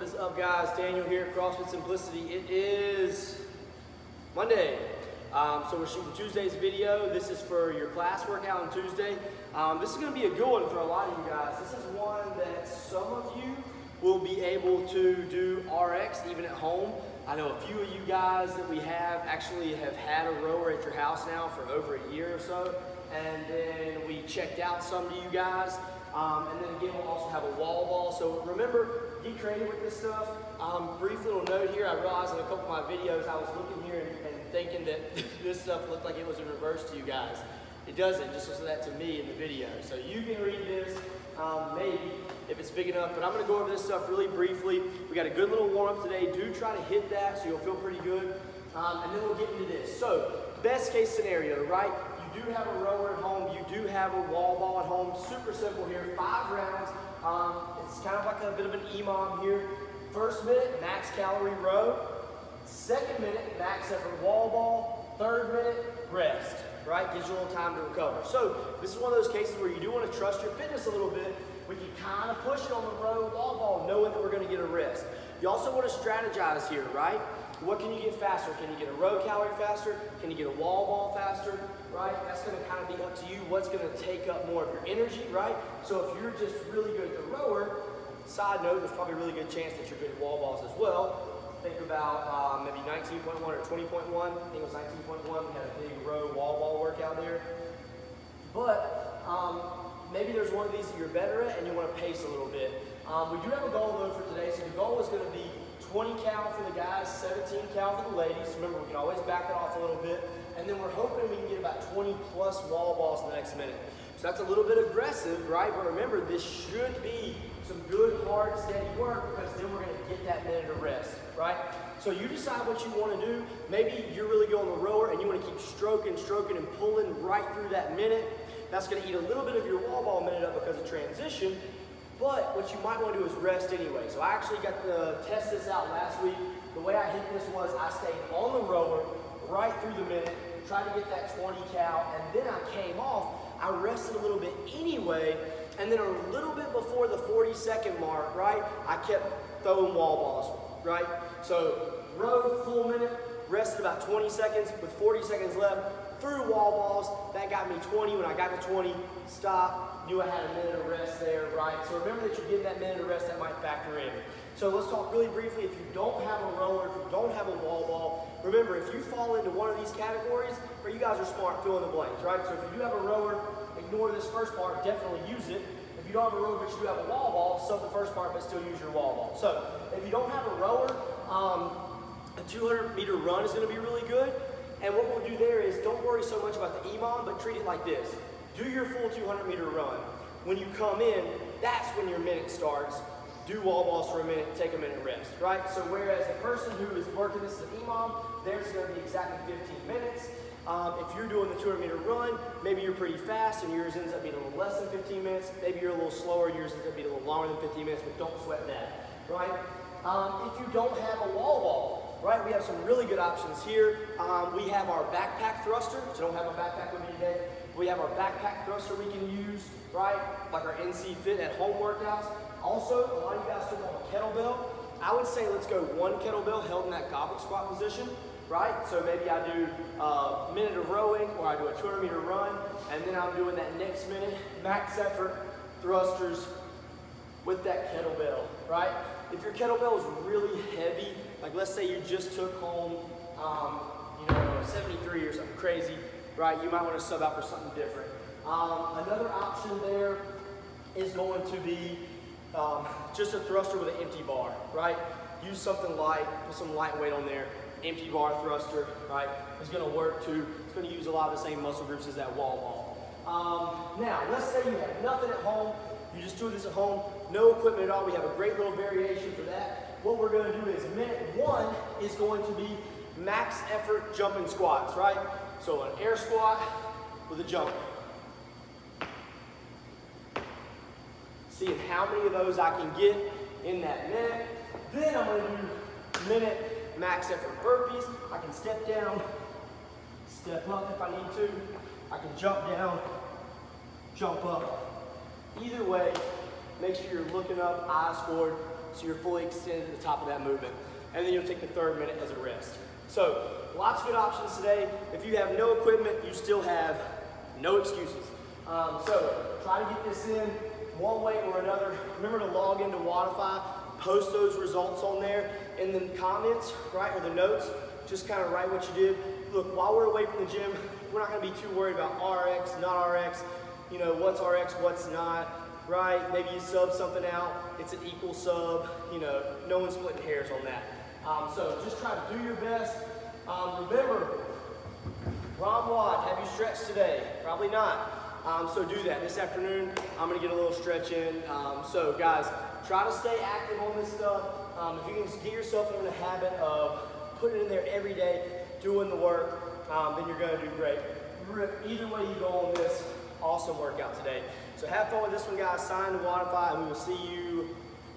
What is up, guys? Daniel here at CrossFit Simplicity. It is Monday, so we're shooting Tuesday's video. This is for your class workout on Tuesday. This is going to be a good one for a lot of you guys. This is one that some of you will be able to do RX even at home. I know a few of you guys that we have actually have had a rower at your house now for over a year or so, and then we checked out some of you guys. And then again, we'll also have a wall ball. So remember, get creative with this stuff. Brief little note here. I realized in a couple of my videos, I was looking here and thinking that this stuff looked like it was in reverse to you guys. It doesn't, it just looks like that to me in the video. So you can read this, maybe, if it's big enough. But I'm going to go over this stuff really briefly. We got a good little warm-up today. Do try to hit that so you'll feel pretty good. And then we'll get into this. So, best case scenario, right? You do have a rower at home, you do have a wall ball at home. Super simple here, 5 rounds. It's kind of like a bit of an EMOM here. First minute, max calorie row. Second minute, max effort wall ball. Third minute, rest, right? Gives you a little time to recover. So this is one of those cases where you do want to trust your fitness a little bit. We can kind of push it on the row wall ball, knowing that we're going to get a rest. You also want to strategize here, right? What can you get faster? Can you get a row calorie faster? Can you get a wall ball faster? Right? That's going to kind of be up to you. What's going to take up more of your energy, right? So if you're just really good at the rower, side note, there's probably a really good chance that you're good at wall balls as well. Think about maybe 19.1 or 20.1. I think it was 19.1. We had a big row wall ball workout there. But maybe there's one of these that you're better at and you want to pace a little bit. We do have a goal though for today. So the goal is going to be 20 cal for the guys, 17 cal for the ladies. Remember, we can always back it off a little bit. And then we're hoping we can get about 20 plus wall balls in the next minute. So that's a little bit aggressive, right? But remember, this should be some good, hard, steady work because then we're going to get that minute of rest, right? So you decide what you want to do. Maybe you're really good on the rower and you want to keep stroking and pulling right through that minute. That's going to eat a little bit of your wall ball minute up because of transition. But what you might want to do is rest anyway. So I actually got to test this out last week. The way I hit this was I stayed on the rower right through the minute, tried to get that 20 cal, and then I came off. I rested a little bit anyway, and then a little bit before the 40-second mark, right, I kept throwing wall balls, right? So row, full minute, rested about 20 seconds with 40 seconds left, threw wall balls. That got me 20. When I got to 20, stopped, knew I had a minute of rest there, right? So remember that you're getting that minute of rest, that might factor in. So let's talk really briefly. If you don't have a rower, if you don't have a wall ball, remember, if you fall into one of these categories, where you guys are smart, fill in the blanks, right? So if you do have a rower, ignore this first part, definitely use it. If you don't have a rower, but you do have a wall ball, sub the first part, but still use your wall ball. So if you don't have a rower, a 200-meter run is going to be really good. And what we'll do there is don't worry so much about the EMOM, but treat it like this. Do your full 200-meter run. When you come in, that's when your minute starts. Do wall balls for a minute, take a minute rest, right? So whereas the person who is working this as an EMOM, theirs is going to be exactly 15 minutes. If you're doing the 200-meter run, maybe you're pretty fast and yours ends up being a little less than 15 minutes. Maybe you're a little slower, yours ends up being a little longer than 15 minutes, but don't sweat that, right? If you don't have a wall ball, right, we have some really good options here. We have our backpack thruster, so don't have a backpack with me today. We have our backpack thruster we can use, right, like our NC Fit at home workouts. Also, a lot of you guys took on a kettlebell. I would say let's go one kettlebell held in that goblet squat position, right? So maybe I do a minute of rowing or I do a 200-meter run, and then I'm doing that next minute max effort thrusters with that kettlebell, right? If your kettlebell is really heavy, like let's say you just took home, a 73 or something crazy, right? You might want to sub out for something different. Another option there is going to be just a thruster with an empty bar, right? Use something light, put some light weight on there. Empty bar thruster, right? It's going to work too. It's going to use a lot of the same muscle groups as that wall ball. Now, let's say you have nothing at home. You just do this at home, no equipment at all. We have a great little variation for that. What we're going to do is minute 1 is going to be max effort jumping squats, right? So an air squat with a jump. Seeing how many of those I can get in that minute. Then I'm going to do minute max effort burpees. I can step down, step up if I need to. I can jump down, jump up. Either way, make sure you're looking up, eyes forward, so you're fully extended at the top of that movement. And then you'll take the third minute as a rest. So lots of good options today. If you have no equipment, you still have no excuses. So try to get this in one way or another. Remember to log into Wodify, post those results on there in the comments, right, or the notes. Just kind of write what you did. Look, while we're away from the gym, we're not going to be too worried about RX, not RX, you know, what's RX, what's not, right? Maybe you sub something out, it's an equal sub, you know, no one's splitting hairs on that. So just try to do your best. Remember, WOD, have you stretched today? Probably not. So do that. This afternoon, I'm going to get a little stretch in. So guys, try to stay active on this stuff. If you can just get yourself in the habit of putting it in there every day, doing the work, then you're going to do great. Either way you go on this, awesome workout today. So have fun with this one, guys. Sign to Wodify, and we will see you